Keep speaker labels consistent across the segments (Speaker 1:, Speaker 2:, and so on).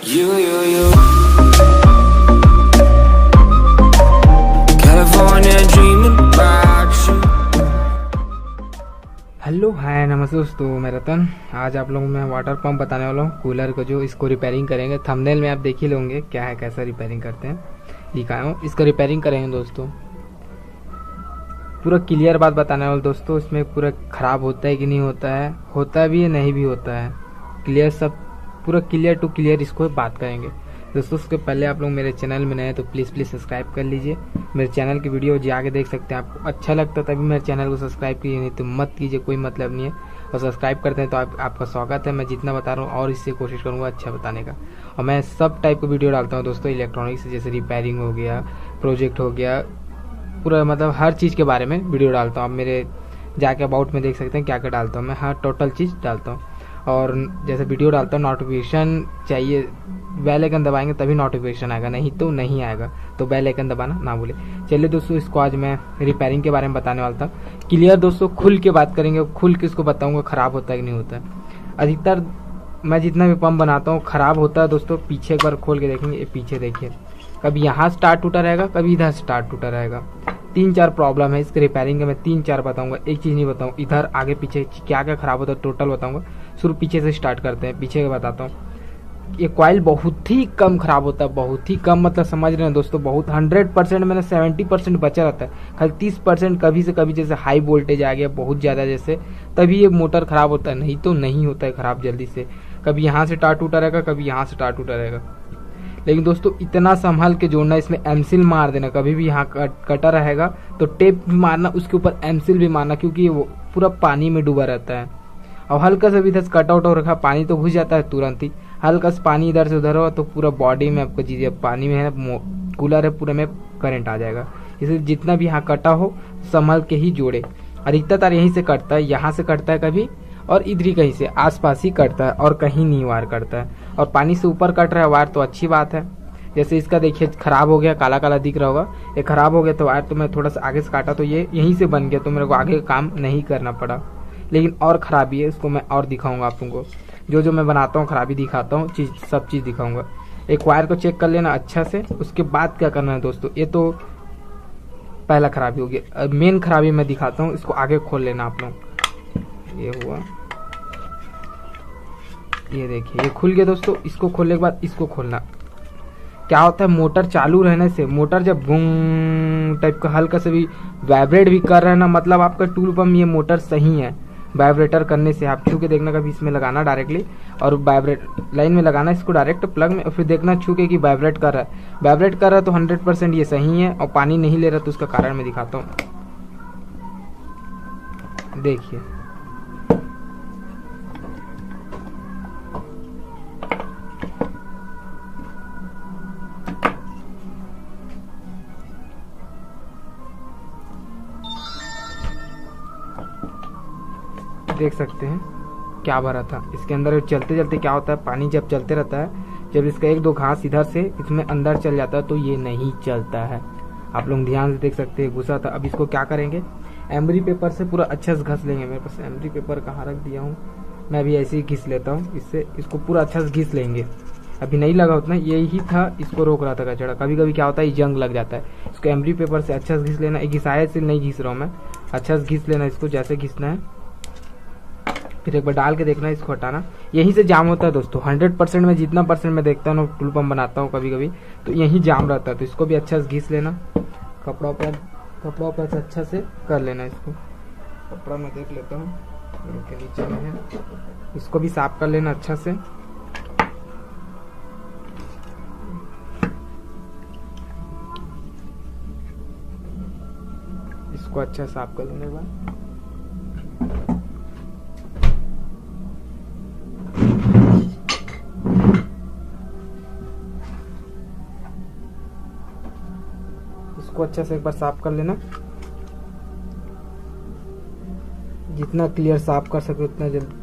Speaker 1: you. California dreaming about you.
Speaker 2: Hello hi नमस्ते दोस्तों, मैं रतन। आज आप लोगों में वाटर पंप बताने वाला हूँ, कूलर को जो इसको रिपेयरिंग करेंगे। थंबनेल में आप देख ही लोगे क्या है, कैसा रिपेयरिंग करते हैं, दिखाया हूँ। इसको रिपेयरिंग करेंगे दोस्तों, पूरा क्लियर बात बताने वाला दोस्तों। इसमें पूरा ख़राब होता है कि नहीं होता है भी है, नहीं भी होता है, क्लियर सब पूरा क्लियर टू क्लियर इसको बात करेंगे दोस्तों। उसके पहले आप लोग मेरे चैनल में नए हैं तो प्लीज़ सब्सक्राइब कर लीजिए। मेरे चैनल की वीडियो जाके देख सकते हैं, आपको अच्छा लगता है तभी मेरे चैनल को सब्सक्राइब कीजिए, नहीं तो मत कीजिए, कोई मतलब नहीं है। और सब्सक्राइब करते हैं तो आपका स्वागत है। मैं जितना बता रहा हूँ और इससे कोशिश करूँगा अच्छा बताने का। और मैं सब टाइप का वीडियो डालता हूँ दोस्तों, इलेक्ट्रॉनिक्स जैसे रिपेयरिंग हो गया, प्रोजेक्ट हो गया, पूरा मतलब हर चीज़ के बारे में वीडियो डालता हूँ। आप मेरे जाके अबाउट में देख सकते हैं क्या क्या डालता हूँ मैं, हर टोटल चीज़ डालता हूँ। और जैसे वीडियो डालता हूँ नोटिफिकेशन चाहिए, बेल आइकन दबाएंगे तभी नोटिफिकेशन आएगा, नहीं तो नहीं आएगा। तो बेल आइकन दबाना ना भूले। चलिए दोस्तों, इसको आज मैं रिपेयरिंग के बारे में बताने वाला था। क्लियर दोस्तों, खुल के बात करेंगे, खुल के इसको बताऊंगा ख़राब होता है कि नहीं होता है। अधिकतर मैं जितना भी पंप बनाता हूँ ख़राब होता है दोस्तों। पीछे एक बार खोल के देखेंगे, ये पीछे देखिए, कभी यहाँ स्टार्ट टूटा रहेगा, कभी इधर स्टार्ट टूटा रहेगा। 3-4 प्रॉब्लम है इसके रिपेयरिंग के। मैं 3-4 बताऊंगा, एक चीज़ नहीं बताऊँ। इधर आगे पीछे क्या क्या खराब होता है टोटल बताऊंगा। शुरू पीछे से स्टार्ट करते हैं, पीछे का बताता हूँ। ये कॉइल बहुत ही कम खराब होता है, बहुत ही कम, मतलब समझ रहे हैं दोस्तों, बहुत 100% मैंने 70% बचा रहता है। खाली 30% कभी से कभी जैसे हाई वोल्टेज आ गया बहुत ज़्यादा जैसे, तभी ये मोटर ख़राब होता है, नहीं तो नहीं होता है ख़राब जल्दी से। कभी यहाँ से टार टूटा रहेगा, कभी यहाँ से टार टूटा रहेगा। लेकिन दोस्तों इतना संभाल के जोड़ना, इसमें एमसिल मार देना। कभी भी यहाँ कटा रहेगा तो टेप भी मारना, उसके ऊपर एमसिल भी मारना, क्योंकि वो पूरा पानी में डूबा रहता है। और हल्का सा भी इधर कट आउट हो रखा, पानी तो घुस जाता है तुरंत ही। हल्का सा पानी इधर से उधर हो तो पूरा बॉडी में आपको चीज़ें, पानी में है ना, कूलर है, पूरे में करंट आ जाएगा। इसलिए जितना भी यहाँ कटा हो संभल के ही जोड़े। अधिकतर यहीं से कटता है, यहाँ से कटता है कभी, और इधर ही कहीं से आसपास ही कटता है, और कहीं नहीं वार करता है। और पानी से ऊपर कट रहा है वायर तो अच्छी बात है। जैसे इसका देखिए खराब हो गया, काला काला दिख रहा होगा, ये खराब हो गया तो वायर तो मैं थोड़ा सा आगे से काटा तो ये यहीं से बन गया, तो मेरे को आगे काम नहीं करना पड़ा। लेकिन और ख़राबी है, उसको मैं और दिखाऊंगा आप लोगों को। जो मैं बनाता हूँ खराबी दिखाता हूँ, सब चीज़ दिखाऊंगा। एक वायर को चेक कर लेना अच्छा से, उसके बाद क्या करना है दोस्तों। ये तो पहला खराबी हो गया, मेन खराबी मैं दिखाता हूँ, इसको आगे खोल लेना आप लोग। ये हुआ, ये देखिए ये खुल गया दोस्तों। इसको खोलने के बाद इसको खोलना। क्या होता है, मोटर चालू रहने से, मोटर जब बूम टाइप का हल्का से भी वाइब्रेट भी कर रहा है ना, मतलब आपका टूल पंप ये मोटर सही है। वाइब्रेटर करने से आप छू के देखना, कभी इसमें लगाना डायरेक्टली, और वाइब्रेट लाइन में लगाना इसको डायरेक्ट प्लग में, और फिर देखना छू के कि वाइब्रेट कर रहा है। वाइब्रेट कर रहा है तो 100% ये सही है। और पानी नहीं ले रहा तो उसका कारण मैं दिखाता हूँ। देखिए देख सकते हैं क्या भरा था इसके अंदर। चलते चलते क्या होता है, पानी जब चलते रहता है, जब इसका 1-2 घास इधर से इसमें अंदर चल जाता है तो ये नहीं चलता है। आप लोग ध्यान से देख सकते हैं, घुसा था। अब इसको क्या करेंगे, एमरी पेपर से पूरा अच्छे से घिस लेंगे। मेरे पास एमरी पेपर कहाँ रख दिया हूँ, मैं भी ऐसे ही घिस लेता हूँ इससे। इसको पूरा अच्छा से घिस लेंगे। अभी नहीं लगा उतना, यही था इसको रोक रहा था कचड़ा। कभी कभी क्या होता है, जंग लग जाता है। इसको एमरी पेपर से अच्छा से घिस लेना। घिसाया से नहीं घिस रहा हूँ मैं, अच्छा से घिस लेना इसको, जैसे घिसना है। फिर एक बार डाल के देखना, इसको हटाना। यहीं से जाम होता है दोस्तों। 100% में जितना परसेंट मैं देखता हूँ टूल पंप बनाता हूँ कभी कभी, तो यहीं जाम रहता है। तो इसको भी अच्छा से घिस लेना, कपड़ा पर से अच्छा से कर लेना। इसको कपड़ा मैं देख लेता हूँ के नीचे में है, इसको भी साफ कर लेना अच्छा से। इसको अच्छा साफ कर लेने के बाद इसको अच्छा से एक बार साफ कर लेना। जितना क्लियर साफ कर सके उतना जल्दी।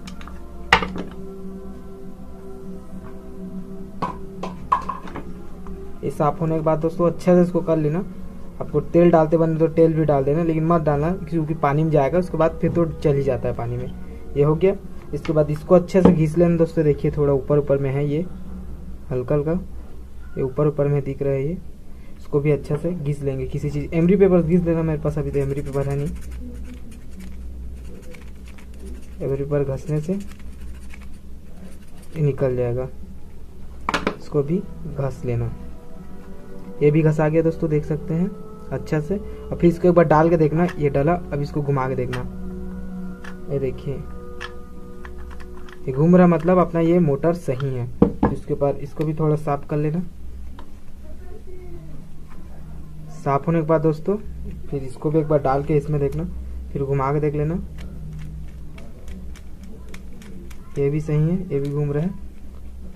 Speaker 2: ये साफ होने के बाद दोस्तों अच्छा से इसको कर लेना। आपको तेल डालते बने तो तेल भी डाल देना, लेकिन मत डालना क्योंकि पानी में जाएगा, उसके बाद फिर तो चल ही जाता है पानी में। ये हो गया। इसके बाद इसको अच्छे से घिस लेना दोस्तों। देखिए थोड़ा ऊपर ऊपर में है ये, हल्का हल्का ये ऊपर ऊपर में दिख रहा है ये, इसको भी अच्छा से घिस लेंगे। किसी चीज़ एमरी पेपर घिस लेना, मेरे पास अभी तो एमरी पेपर है नहीं। एमरी पेपर घसने से ये निकल जाएगा, इसको भी घस लेना। ये भी घसा गया दोस्तों, देख सकते हैं अच्छा से। और फिर इसको एक बार डाल के देखना, ये डाला, अब इसको घुमा के देखना, ये देखिए ये घूम रहा, मतलब अपना ये मोटर सही है। इसके बाद इसको भी थोड़ा साफ कर लेना। साफ होने के बाद दोस्तों फिर इसको भी एक बार डाल के इसमें देखना, फिर घुमा के देख लेना, ये भी सही है, ये भी घूम रहा है।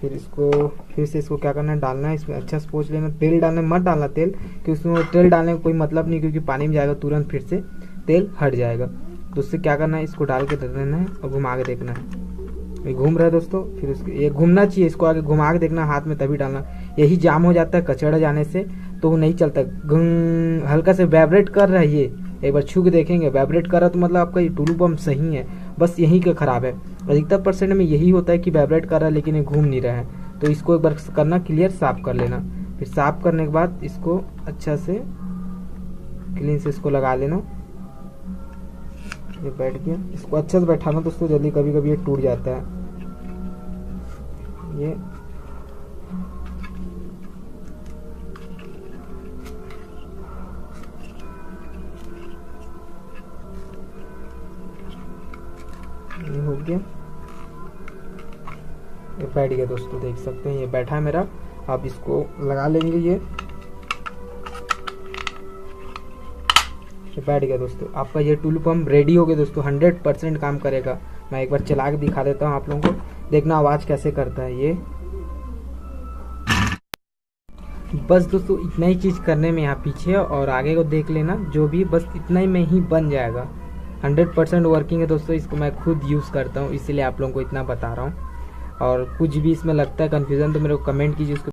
Speaker 2: फिर इसको फिर से इसको क्या करना है, डालना है इसमें, अच्छा से पोंछ लेना। तेल डालने मत डालना तेल, क्योंकि उसमें तेल डालने का कोई मतलब नहीं, क्योंकि पानी में जाएगा तुरंत फिर से तेल हट जाएगा। तो उससे क्या करना है, इसको डाल के दे देना है और घुमा के देखना है। ये घूम रहा है दोस्तों, फिर उसके ये घूमना चाहिए, इसको आगे घुमा के देखना हाथ में, तभी डालना। यही जाम हो जाता है कचड़ा जाने से, तो वो नहीं चलता। हल्का से वाइब्रेट कर रहा है ये, एक बार छू के देखेंगे वाइब्रेट कर रहा तो मतलब आपका ये टुलू पंप सही है। बस यही का खराब है, अधिकतर परसेंट में यही होता है कि वाइब्रेट कर रहा है लेकिन ये घूम नहीं रहा है। तो इसको एक बार करना क्लियर, साफ कर लेना। फिर साफ करने के बाद इसको अच्छा से क्लीन से इसको लगा लेना। ये बैठ गया, इसको अच्छे से बैठाना दोस्तों, जल्दी कभी कभी ये टूट जाता है। ये हो गया, ये बैठ गया दोस्तों, देख सकते हैं ये बैठा है मेरा। अब इसको लगा लेंगे, ये बैठ गया दोस्तों। आपका ये टूलू पंप रेडी हो गया दोस्तों, 100% काम करेगा। मैं एक बार चला के दिखा देता हूँ आप लोगों को, देखना आवाज़ कैसे करता है ये। बस दोस्तों इतना ही चीज़ करने में यहाँ पीछे, और आगे को देख लेना, जो भी बस इतना ही में ही बन जाएगा। 100% वर्किंग है दोस्तों, इसको मैं खुद यूज़ करता हूँ, इसीलिए आप लोगों को इतना बता रहा हूँ। और कुछ भी इसमें लगता है कन्फ्यूज़न तो मेरे को कमेंट कीजिए, उसके